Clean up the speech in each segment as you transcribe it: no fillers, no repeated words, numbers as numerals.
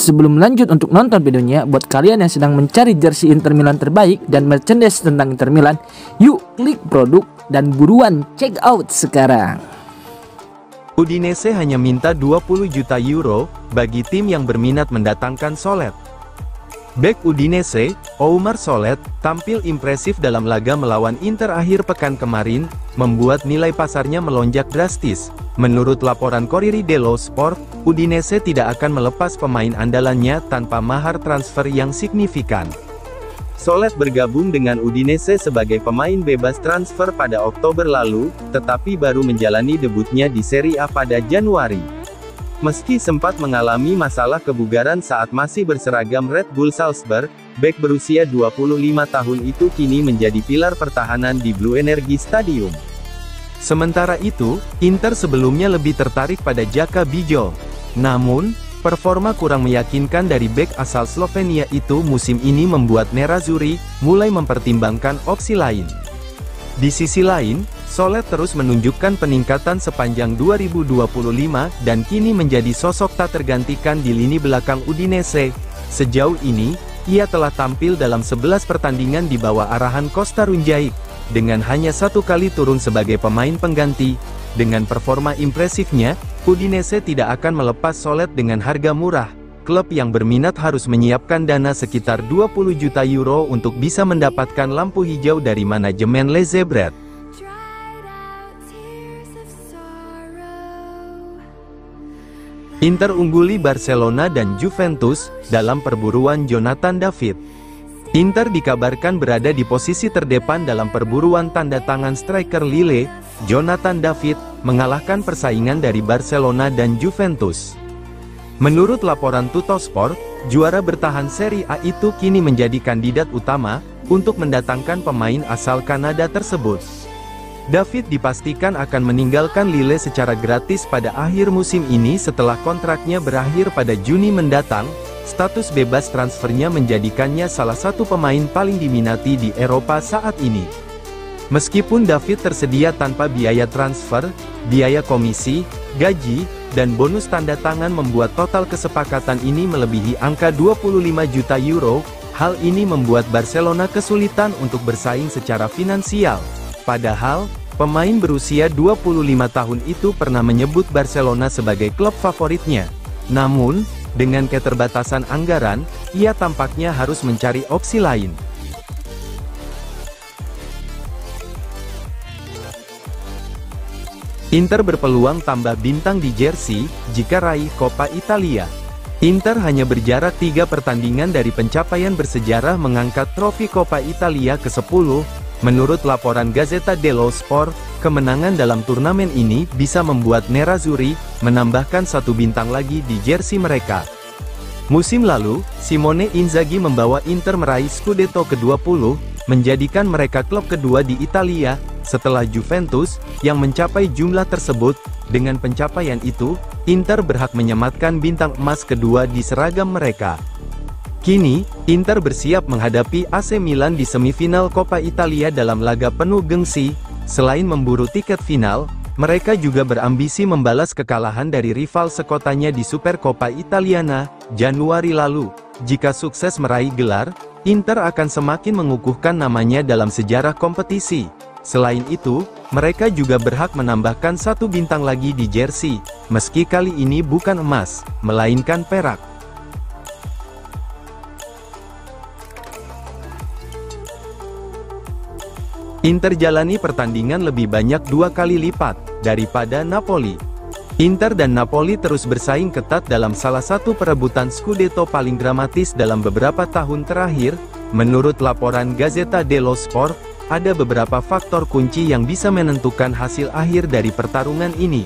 Sebelum lanjut untuk nonton videonya, buat kalian yang sedang mencari jersey Inter Milan terbaik dan merchandise tentang Inter Milan, yuk klik produk dan buruan check out sekarang. Udinese hanya minta 20 juta euro bagi tim yang berminat mendatangkan Solet. Bek Udinese, Oumar Solet, tampil impresif dalam laga melawan Inter akhir pekan kemarin, membuat nilai pasarnya melonjak drastis. Menurut laporan Corriere dello Sport, Udinese tidak akan melepas pemain andalannya tanpa mahar transfer yang signifikan. Solet bergabung dengan Udinese sebagai pemain bebas transfer pada Oktober lalu, tetapi baru menjalani debutnya di Serie A pada Januari. Meski sempat mengalami masalah kebugaran saat masih berseragam Red Bull Salzburg, bek berusia 25 tahun itu kini menjadi pilar pertahanan di Blue Energy Stadium. Sementara itu, Inter sebelumnya lebih tertarik pada Jaka Bijol. Namun, performa kurang meyakinkan dari bek asal Slovenia itu musim ini membuat Nerazzurri mulai mempertimbangkan opsi lain. Di sisi lain, Solet terus menunjukkan peningkatan sepanjang 2025 dan kini menjadi sosok tak tergantikan di lini belakang Udinese. Sejauh ini, ia telah tampil dalam 11 pertandingan di bawah arahan Costa Runjaic, dengan hanya 1 kali turun sebagai pemain pengganti. Dengan performa impresifnya, Udinese tidak akan melepas Solet dengan harga murah. Klub yang berminat harus menyiapkan dana sekitar 20 juta euro untuk bisa mendapatkan lampu hijau dari manajemen Les Zebret. Inter ungguli Barcelona dan Juventus dalam perburuan Jonathan David. Inter dikabarkan berada di posisi terdepan dalam perburuan tanda tangan striker Lille. Jonathan David mengalahkan persaingan dari Barcelona dan Juventus. Menurut laporan Tuttosport, juara bertahan Serie A itu kini menjadi kandidat utama untuk mendatangkan pemain asal Kanada tersebut. David dipastikan akan meninggalkan Lille secara gratis pada akhir musim ini setelah kontraknya berakhir pada Juni mendatang. Status bebas transfernya menjadikannya salah satu pemain paling diminati di Eropa saat ini. Meskipun David tersedia tanpa biaya transfer, biaya komisi, gaji, dan bonus tanda tangan membuat total kesepakatan ini melebihi angka 25 juta euro. Hal ini membuat Barcelona kesulitan untuk bersaing secara finansial. Padahal, pemain berusia 25 tahun itu pernah menyebut Barcelona sebagai klub favoritnya. Namun, dengan keterbatasan anggaran, ia tampaknya harus mencari opsi lain. Inter berpeluang tambah bintang di jersey jika raih Coppa Italia. Inter hanya berjarak 3 pertandingan dari pencapaian bersejarah mengangkat trofi Coppa Italia ke-10. Menurut laporan Gazzetta dello Sport, kemenangan dalam turnamen ini bisa membuat Nerazzurri menambahkan 1 bintang lagi di jersey mereka. Musim lalu, Simone Inzaghi membawa Inter meraih Scudetto ke-20, menjadikan mereka klub kedua di Italia, setelah Juventus, yang mencapai jumlah tersebut. Dengan pencapaian itu, Inter berhak menyematkan bintang emas kedua di seragam mereka. Kini, Inter bersiap menghadapi AC Milan di semifinal Coppa Italia dalam laga penuh gengsi. Selain memburu tiket final, mereka juga berambisi membalas kekalahan dari rival sekotanya di Supercoppa Italiana, Januari lalu. Jika sukses meraih gelar, Inter akan semakin mengukuhkan namanya dalam sejarah kompetisi. Selain itu, mereka juga berhak menambahkan 1 bintang lagi di jersey, meski kali ini bukan emas, melainkan perak. Inter jalani pertandingan lebih banyak 2 kali lipat daripada Napoli. Inter dan Napoli terus bersaing ketat dalam salah satu perebutan Scudetto paling dramatis dalam beberapa tahun terakhir. Menurut laporan Gazzetta dello Sport, ada beberapa faktor kunci yang bisa menentukan hasil akhir dari pertarungan ini.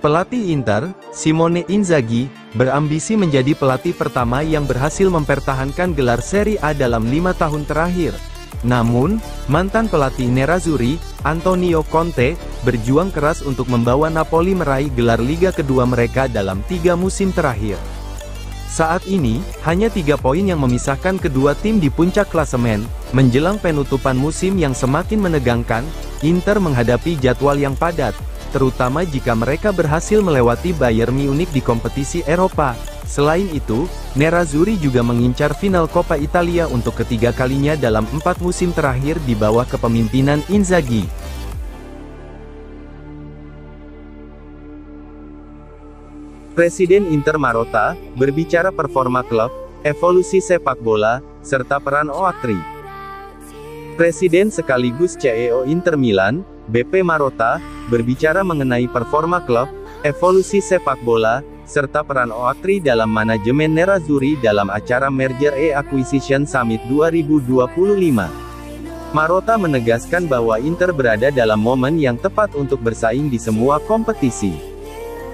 Pelatih Inter, Simone Inzaghi, berambisi menjadi pelatih pertama yang berhasil mempertahankan gelar Serie A dalam 5 tahun terakhir. Namun, mantan pelatih Nerazzurri, Antonio Conte, berjuang keras untuk membawa Napoli meraih gelar Liga kedua mereka dalam 3 musim terakhir. Saat ini, hanya 3 poin yang memisahkan kedua tim di puncak klasemen. Menjelang penutupan musim yang semakin menegangkan, Inter menghadapi jadwal yang padat, terutama jika mereka berhasil melewati Bayern Munich di kompetisi Eropa. Selain itu, Nerazzurri juga mengincar final Coppa Italia untuk ketiga kalinya dalam 4 musim terakhir di bawah kepemimpinan Inzaghi. Presiden Inter Marotta, berbicara performa klub, evolusi sepak bola, serta peran Oaktri. Presiden sekaligus CEO Inter Milan, BP Marotta, berbicara mengenai performa klub, evolusi sepak bola, serta peran Oaktri dalam manajemen Nerazzurri dalam acara Merger and Acquisition Summit 2025. Marotta menegaskan bahwa Inter berada dalam momen yang tepat untuk bersaing di semua kompetisi.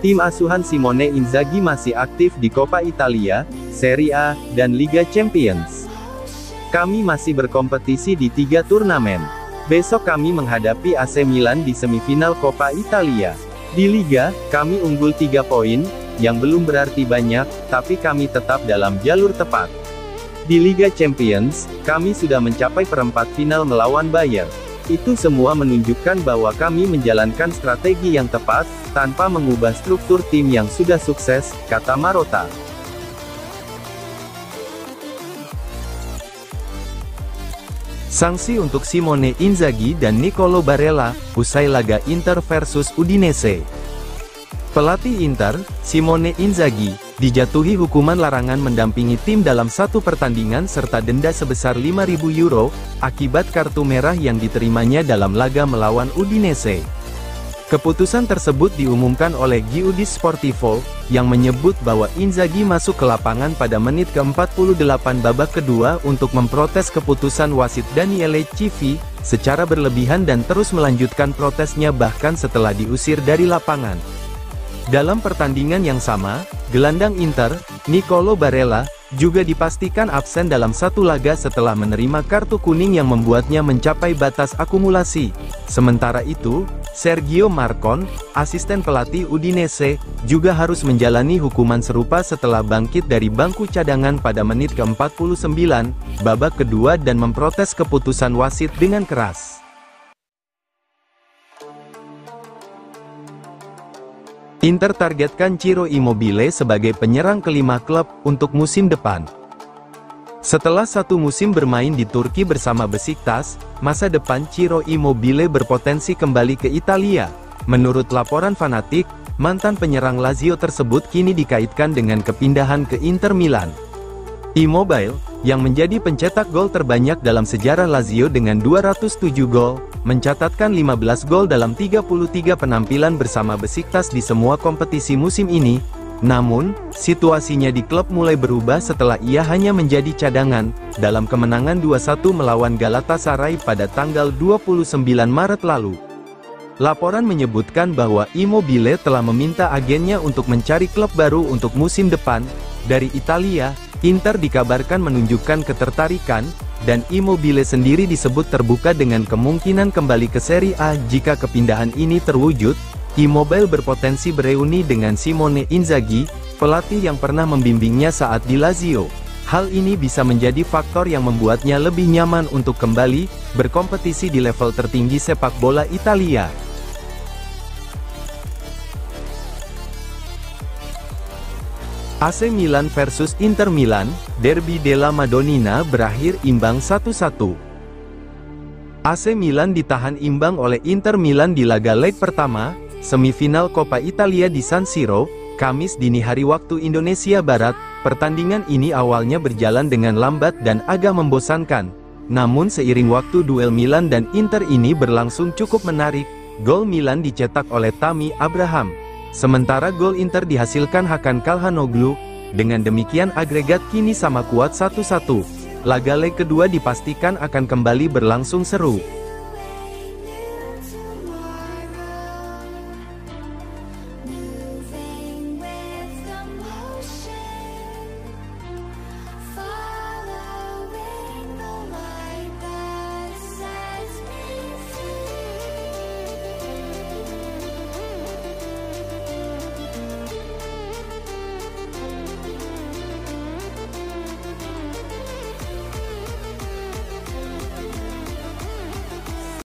Tim asuhan Simone Inzaghi masih aktif di Coppa Italia, Serie A, dan Liga Champions. Kami masih berkompetisi di 3 turnamen. Besok kami menghadapi AC Milan di semifinal Coppa Italia. Di Liga, kami unggul 3 poin, yang belum berarti banyak, tapi kami tetap dalam jalur tepat. Di Liga Champions, kami sudah mencapai perempat final melawan Bayern. Itu semua menunjukkan bahwa kami menjalankan strategi yang tepat, tanpa mengubah struktur tim yang sudah sukses, kata Marotta. Sanksi untuk Simone Inzaghi dan Nicolo Barella, usai laga Inter versus Udinese. Pelatih Inter, Simone Inzaghi, dijatuhi hukuman larangan mendampingi tim dalam 1 pertandingan serta denda sebesar €5.000, akibat kartu merah yang diterimanya dalam laga melawan Udinese. Keputusan tersebut diumumkan oleh Giudice Sportivo, yang menyebut bahwa Inzaghi masuk ke lapangan pada menit ke-48 babak kedua untuk memprotes keputusan wasit Daniele Civi, secara berlebihan dan terus melanjutkan protesnya bahkan setelah diusir dari lapangan. Dalam pertandingan yang sama, gelandang Inter, Nicolo Barella, juga dipastikan absen dalam 1 laga setelah menerima kartu kuning yang membuatnya mencapai batas akumulasi. Sementara itu, Sergio Marcon, asisten pelatih Udinese, juga harus menjalani hukuman serupa setelah bangkit dari bangku cadangan pada menit ke-49, babak kedua dan memprotes keputusan wasit dengan keras. Inter targetkan Ciro Immobile sebagai penyerang kelima klub untuk musim depan. Setelah 1 musim bermain di Turki bersama Besiktas, masa depan Ciro Immobile berpotensi kembali ke Italia. Menurut laporan Fanatik, mantan penyerang Lazio tersebut kini dikaitkan dengan kepindahan ke Inter Milan. Immobile, yang menjadi pencetak gol terbanyak dalam sejarah Lazio dengan 207 gol, mencatatkan 15 gol dalam 33 penampilan bersama Besiktas di semua kompetisi musim ini. Namun, situasinya di klub mulai berubah setelah ia hanya menjadi cadangan, dalam kemenangan 2-1 melawan Galatasaray pada tanggal 29 Maret lalu. Laporan menyebutkan bahwa Immobile telah meminta agennya untuk mencari klub baru untuk musim depan. Dari Italia, Inter dikabarkan menunjukkan ketertarikan, dan Immobile sendiri disebut terbuka dengan kemungkinan kembali ke Serie A jika kepindahan ini terwujud. Immobile berpotensi bereuni dengan Simone Inzaghi, pelatih yang pernah membimbingnya saat di Lazio. Hal ini bisa menjadi faktor yang membuatnya lebih nyaman untuk kembali berkompetisi di level tertinggi sepak bola Italia. AC Milan versus Inter Milan, Derby della Madonnina berakhir imbang 1-1. AC Milan ditahan imbang oleh Inter Milan di laga leg pertama, semifinal Coppa Italia di San Siro, Kamis dini hari waktu Indonesia Barat. Pertandingan ini awalnya berjalan dengan lambat dan agak membosankan. Namun seiring waktu duel Milan dan Inter ini berlangsung cukup menarik. Gol Milan dicetak oleh Tammy Abraham. Sementara gol Inter dihasilkan Hakan Calhanoglu. Dengan demikian agregat kini sama kuat 1-1. Laga leg kedua dipastikan akan kembali berlangsung seru.